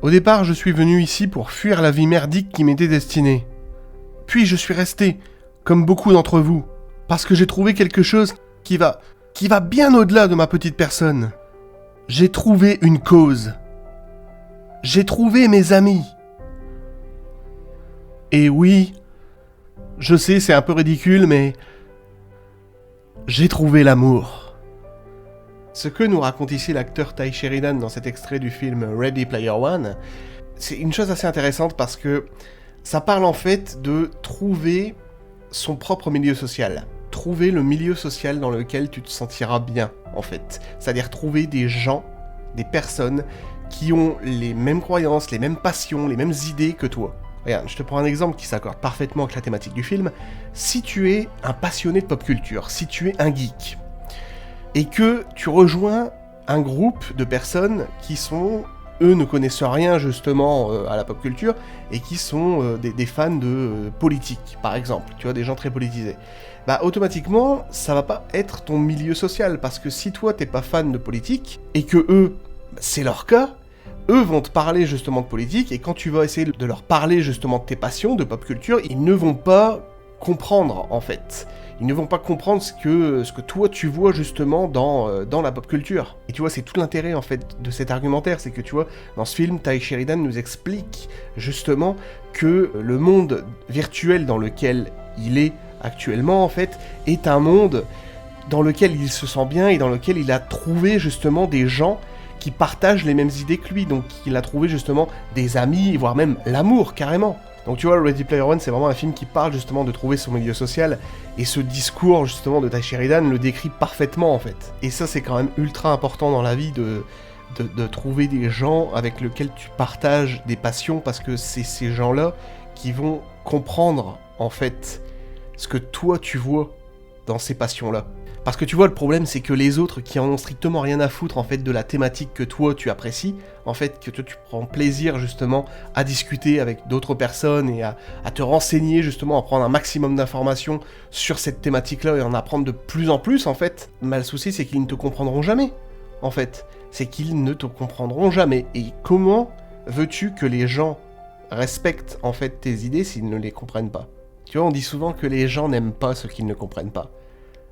Au départ, je suis venu ici pour fuir la vie merdique qui m'était destinée. Puis je suis resté, comme beaucoup d'entre vous, parce que j'ai trouvé quelque chose qui va bien au-delà de ma petite personne. J'ai trouvé une cause. J'ai trouvé mes amis. Et oui, je sais, c'est un peu ridicule, mais j'ai trouvé l'amour. Ce que nous raconte ici l'acteur Tye Sheridan dans cet extrait du film Ready Player One, c'est une chose assez intéressante parce que ça parle en fait de trouver son propre milieu social. Trouver le milieu social dans lequel tu te sentiras bien, en fait. C'est-à-dire trouver des gens, des personnes qui ont les mêmes croyances, les mêmes passions, les mêmes idées que toi. Regarde, je te prends un exemple qui s'accorde parfaitement avec la thématique du film. Si tu es un passionné de pop culture, si tu es un geek, et que tu rejoins un groupe de personnes qui sont, eux ne connaissent rien justement à la pop culture, et qui sont des fans de politique, par exemple, tu vois, des gens très politisés, bah automatiquement, ça va pas être ton milieu social, parce que si toi t'es pas fan de politique, et que eux, c'est leur cas, eux vont te parler justement de politique, et quand tu vas essayer de leur parler justement de tes passions, de pop culture, ils ne vont pas comprendre, en fait. Ils ne vont pas comprendre ce que toi tu vois justement dans la pop culture. Et tu vois, c'est tout l'intérêt en fait de cet argumentaire, c'est que tu vois, dans ce film, Tye Sheridan nous explique justement que le monde virtuel dans lequel il est actuellement, en fait, est un monde dans lequel il se sent bien et dans lequel il a trouvé justement des gens qui partagent les mêmes idées que lui, donc il a trouvé justement des amis, voire même l'amour, carrément. Donc tu vois, Ready Player One, c'est vraiment un film qui parle justement de trouver son milieu social, et ce discours justement de Tye Sheridan le décrit parfaitement en fait. Et ça c'est quand même ultra important dans la vie de trouver des gens avec lesquels tu partages des passions, parce que c'est ces gens-là qui vont comprendre en fait ce que toi tu vois dans ces passions-là. Parce que tu vois, le problème, c'est que les autres qui en ont strictement rien à foutre, en fait, de la thématique que toi, tu apprécies, en fait, que toi, tu prends plaisir, justement, à discuter avec d'autres personnes et à te renseigner, justement, à prendre un maximum d'informations sur cette thématique-là et en apprendre de plus en plus, en fait, le souci, c'est qu'ils ne te comprendront jamais, en fait. C'est qu'ils ne te comprendront jamais. Et comment veux-tu que les gens respectent, en fait, tes idées s'ils ne les comprennent pas ? Tu vois, on dit souvent que les gens n'aiment pas ce qu'ils ne comprennent pas.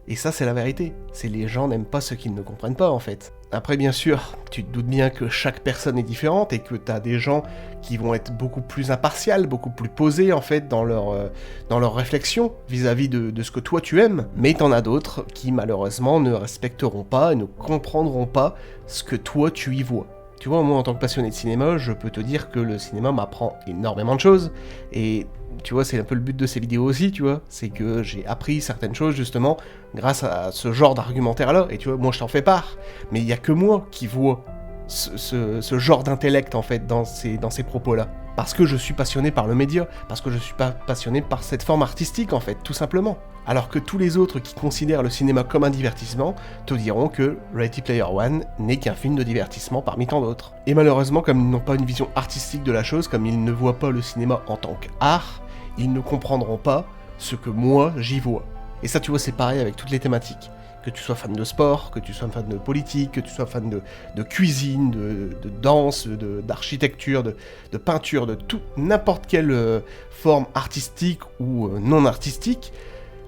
Et ça, c'est la vérité. C'est les gens n'aiment pas ce qu'ils ne comprennent pas, en fait. Après, bien sûr, tu te doutes bien que chaque personne est différente et que t'as des gens qui vont être beaucoup plus impartials, beaucoup plus posés, en fait, dans leur réflexion vis-à-vis de ce que toi tu aimes. Mais t'en as d'autres qui, malheureusement, ne respecteront pas et ne comprendront pas ce que toi tu y vois. Tu vois, moi, en tant que passionné de cinéma, je peux te dire que le cinéma m'apprend énormément de choses, et tu vois, c'est un peu le but de ces vidéos aussi, tu vois, c'est que j'ai appris certaines choses, justement, grâce à ce genre d'argumentaire-là, et tu vois, moi, je t'en fais part, mais il y a que moi qui vois ce genre d'intellect, en fait, dans ces propos-là. Parce que je suis passionné par le média, parce que je suis pas passionné par cette forme artistique, en fait, tout simplement. Alors que tous les autres qui considèrent le cinéma comme un divertissement te diront que Ready Player One n'est qu'un film de divertissement parmi tant d'autres. Et malheureusement, comme ils n'ont pas une vision artistique de la chose, comme ils ne voient pas le cinéma en tant qu'art, ils ne comprendront pas ce que moi j'y vois. Et ça, tu vois, c'est pareil avec toutes les thématiques. Que tu sois fan de sport, que tu sois fan de politique, que tu sois fan de cuisine, de danse, d'architecture, de peinture, de tout, n'importe quelle forme artistique ou non artistique,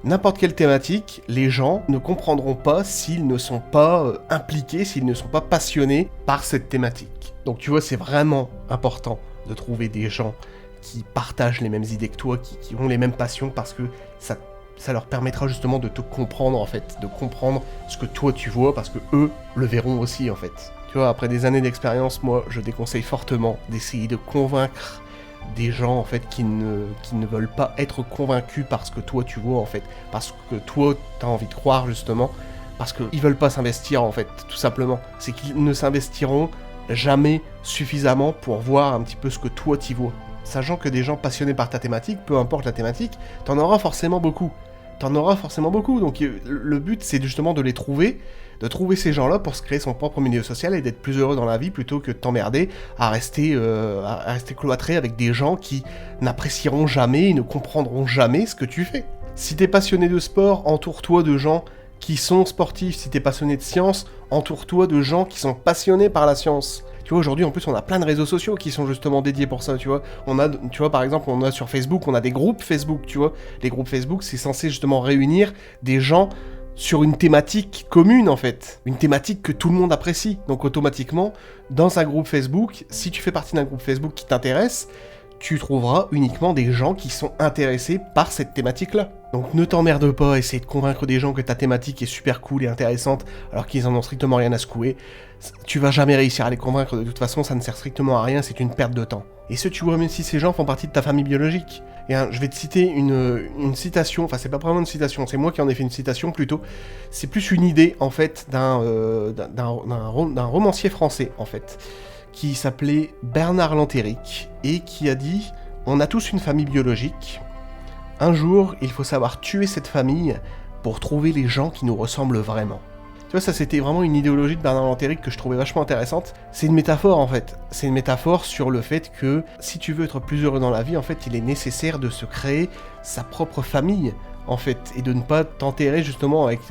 n'importe quelle thématique, les gens ne comprendront pas s'ils ne sont pas impliqués, s'ils ne sont pas passionnés par cette thématique. Donc tu vois, c'est vraiment important de trouver des gens qui partagent les mêmes idées que toi, qui ont les mêmes passions, parce que ça leur permettra justement de te comprendre, en fait, de comprendre ce que toi tu vois, parce que eux le verront aussi, en fait. Tu vois, après des années d'expérience, moi, je déconseille fortement d'essayer de convaincre des gens, en fait, qui ne veulent pas être convaincus par ce que toi tu vois, en fait, parce que toi t'as envie de croire, justement, parce qu'ils veulent pas s'investir, en fait, tout simplement. C'est qu'ils ne s'investiront jamais suffisamment pour voir un petit peu ce que toi t'y vois. Sachant que des gens passionnés par ta thématique, peu importe la thématique, t'en auras forcément beaucoup. Donc le but, c'est justement de les trouver, de trouver ces gens-là pour se créer son propre milieu social et d'être plus heureux dans la vie, plutôt que de t'emmerder à rester cloîtré avec des gens qui n'apprécieront jamais et ne comprendront jamais ce que tu fais. Si t'es passionné de sport, entoure-toi de gens qui sont sportifs. Si t'es passionné de science, entoure-toi de gens qui sont passionnés par la science. Tu vois, aujourd'hui, en plus, on a plein de réseaux sociaux qui sont justement dédiés pour ça, tu vois. Tu vois, par exemple, on a sur Facebook, on a des groupes Facebook, tu vois. Les groupes Facebook, c'est censé justement réunir des gens sur une thématique commune, en fait. Une thématique que tout le monde apprécie. Donc, automatiquement, dans un groupe Facebook, si tu fais partie d'un groupe Facebook qui t'intéresse, tu trouveras uniquement des gens qui sont intéressés par cette thématique-là. Donc ne t'emmerde pas à essayer de convaincre des gens que ta thématique est super cool et intéressante alors qu'ils en ont strictement rien à secouer. Tu vas jamais réussir à les convaincre, de toute façon ça ne sert strictement à rien, c'est une perte de temps. Et ce tu vois même si ces gens font partie de ta famille biologique. Et je vais te citer une citation, enfin c'est pas vraiment une citation, c'est moi qui en ai fait une citation plutôt. C'est plus une idée en fait d'un romancier français en fait, qui s'appelait Bernard Lantéric, et qui a dit « On a tous une famille biologique. Un jour, il faut savoir tuer cette famille pour trouver les gens qui nous ressemblent vraiment. » Tu vois, ça c'était vraiment une idéologie de Bernard Lantéric que je trouvais vachement intéressante. C'est une métaphore en fait. C'est une métaphore sur le fait que si tu veux être plus heureux dans la vie, en fait, il est nécessaire de se créer sa propre famille, en fait, et de ne pas t'enterrer justement avec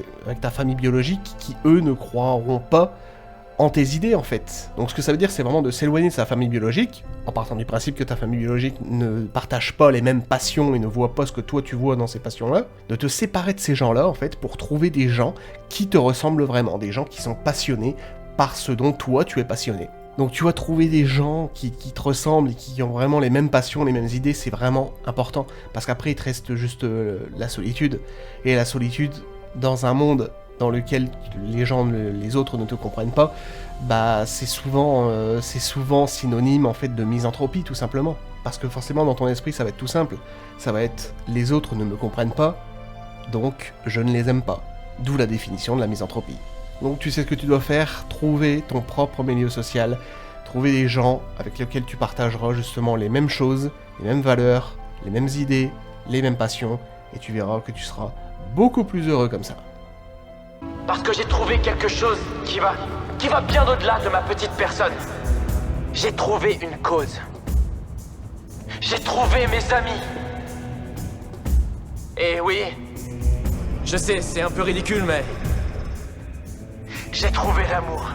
ta famille biologique qui, eux, ne croiront pas en tes idées en fait. Donc ce que ça veut dire, c'est vraiment de s'éloigner de sa famille biologique, en partant du principe que ta famille biologique ne partage pas les mêmes passions et ne voit pas ce que toi tu vois dans ces passions-là, de te séparer de ces gens-là en fait pour trouver des gens qui te ressemblent vraiment, des gens qui sont passionnés par ce dont toi tu es passionné. Donc tu vas trouver des gens qui te ressemblent et qui ont vraiment les mêmes passions, les mêmes idées, c'est vraiment important, parce qu'après il te reste juste la solitude, et la solitude dans un monde dans lequel les autres ne te comprennent pas, bah c'est souvent synonyme en fait de misanthropie tout simplement. Parce que forcément dans ton esprit ça va être tout simple, ça va être les autres ne me comprennent pas, donc je ne les aime pas. D'où la définition de la misanthropie. Donc tu sais ce que tu dois faire, trouver ton propre milieu social, trouver des gens avec lesquels tu partageras justement les mêmes choses, les mêmes valeurs, les mêmes idées, les mêmes passions, et tu verras que tu seras beaucoup plus heureux comme ça. Parce que j'ai trouvé quelque chose qui va bien au-delà de ma petite personne. J'ai trouvé une cause. J'ai trouvé mes amis. Et oui, je sais, c'est un peu ridicule, mais j'ai trouvé l'amour.